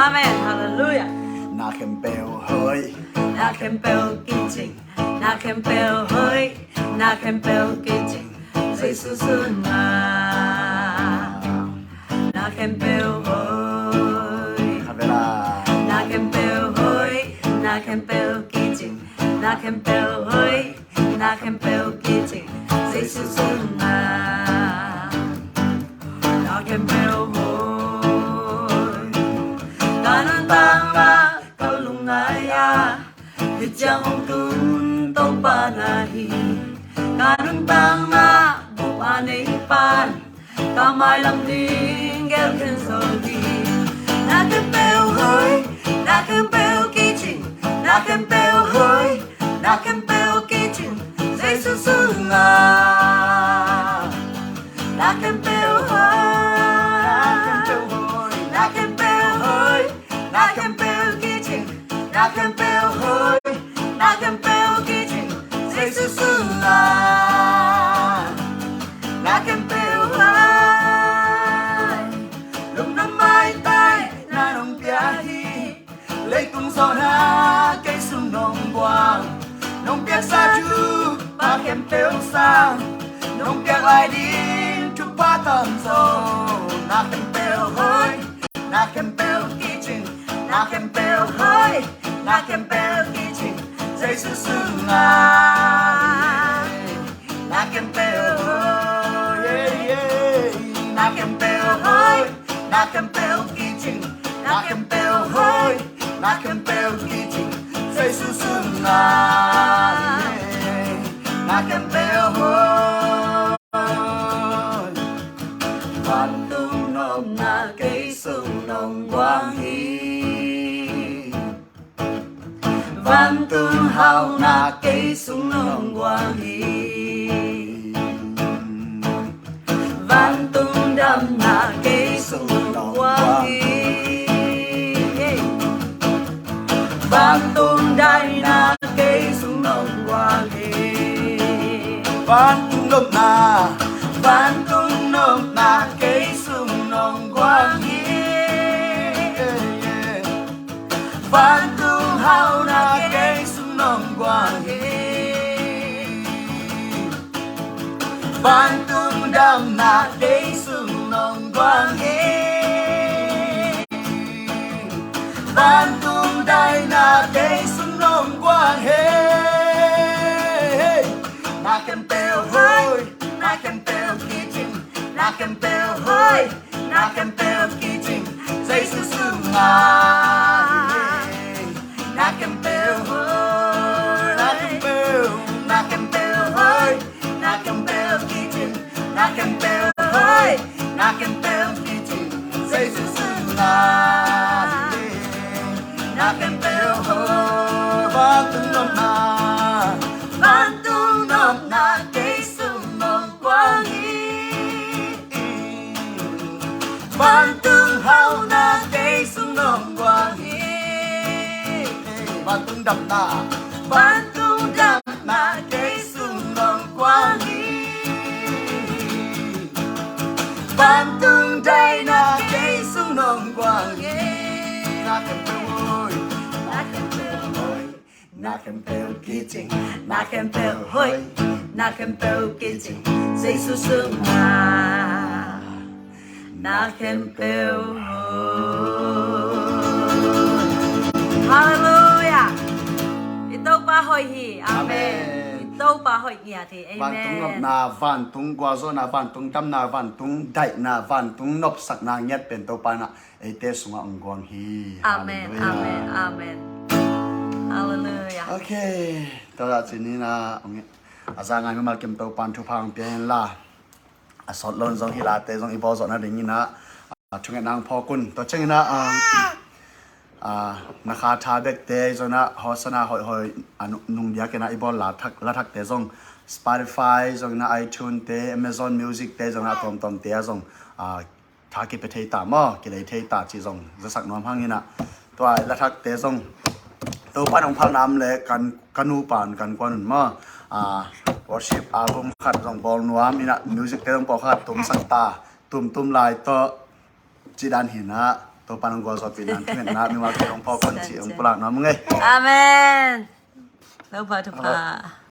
Amen. Hallelujah. Na khemeuh hoih. Na khemeuh kitchen. Na khemeuh hoih. Na khemeuh kitchen. Jesus ngah. Na khemeuh hoih. Na khemeuh hoih. Na khemeuh kitchen. Na khemeuh hoih. Na khemeuh kitchen. Jesus ngah. Na khemeuh hoih. Kanan Thangah kau lungaya. Hijang tun tau panahi. Kanan Thangah buane pan. Kamai lam ding gel ken soli. Na khemeuh hoih. Na khemeuh kitchen. Na khemeuh hoih. Na khemeuh kitchen. Jesus ngah. Na khemeuh hoih. Na khemeuh hoih. Na khemeuh kitchen. Na khemeuh hoih. Na khemeuh kitchen. Jesus ngah. Na khemeuh hoih. Lungdam mai tai na nong piahi. Lấy tung gió na cây sung nong quang. Nong piak sa chu pa khemeuh sang. Nong piak lai din chu pa tam zo. Na khemeuh hoih. Na khemeuh kitchen. Na khemeuh hoih. Na khemeuh kitchen. Jesus ngah. Na khemeuh hoih. Na khemeuh hoih. Na khemeuh kitchen. Na khemeuh hoih. Na khemeuh kitchen. Jesus ngah. Na khemeuh hoih. Van tung nôm na cây sung nông quang hi. Van tung hao na cây sung nông quang hi. Van tung đam na cây sung nông quang hi. Van tung đai na cây sung nông quang hi. Van tung nôm na. Van tung nôm na cây sung nông quang hi. Van tung hao na cây sung nông quang hi. Van tung đam na cây sung nông quang hi. Van tung đai na cây sung nông quang hi. Na khemeuh hoih. Na khemeuh kitchen. Na khemeuh hoih. Na khemeuh kitchen. Jesus ngah. Na khemeuh hoih. Na khemeuh. Na khemeuh hoih. Na khemeuh kitchen. Na khemeuh hoih. Na khemeuh kitchen. Jesus ngah. Na khemeuh hoih. Van tung nôm na. Van tung nôm na cây sung nông quang hi. Van tung hao na cây sung nông quang hi. Van tung đam na. Van tung đam na cây sung nông quang hi. Van tung đai na cây sung nông quang hi. Na khemeuh hoih. Na khemeuh hoih. Na khemeuh kitchen. Na khemeuh hoih. Na khemeuh kitchen. Jesus ngah. Na khemeuh hoih. Hallelujah. Ito pa hoy hi. Amen. Ito pa hoy niya thì Van tung nôm amen. na. Van tung qua zo na. Van tung đam na. Van tung đại na. Van tung nộp sắc na nhất bên tàu pa na. Ete sunga ong quang hi. Amen. Amen. Amen. Hallelujah. Okay. Tao đã chỉ ni na ông za ngai mal kem tàu pan thu phang pian la. Sọt lon zong hi la te zong ibo zon na ding ni na. Chung nang pho kun. To cheng na na kha tha bek te zona hosana hoi hoi nung dia ke na ibo la thak te zong Spotify zong na iTunes te Amazon Music te zong na tom te zong tha ki pe thei ta mo ki lei thei ta chi zong za sak nom hang ni na to ai la thak te zong to pa nong phang nam le kanu pan kan kwan ma worship album khat zong bol nuam ina music te zong po khat tum sak ta tum lai to chi dan hin na ตัวปานกอสอปีนั้นที่เป็นนะมีว่าที่หลวงพ่อคนที่องค์ปรากน้องมึงเอ้ย อาเมนแล้วพาทุกพา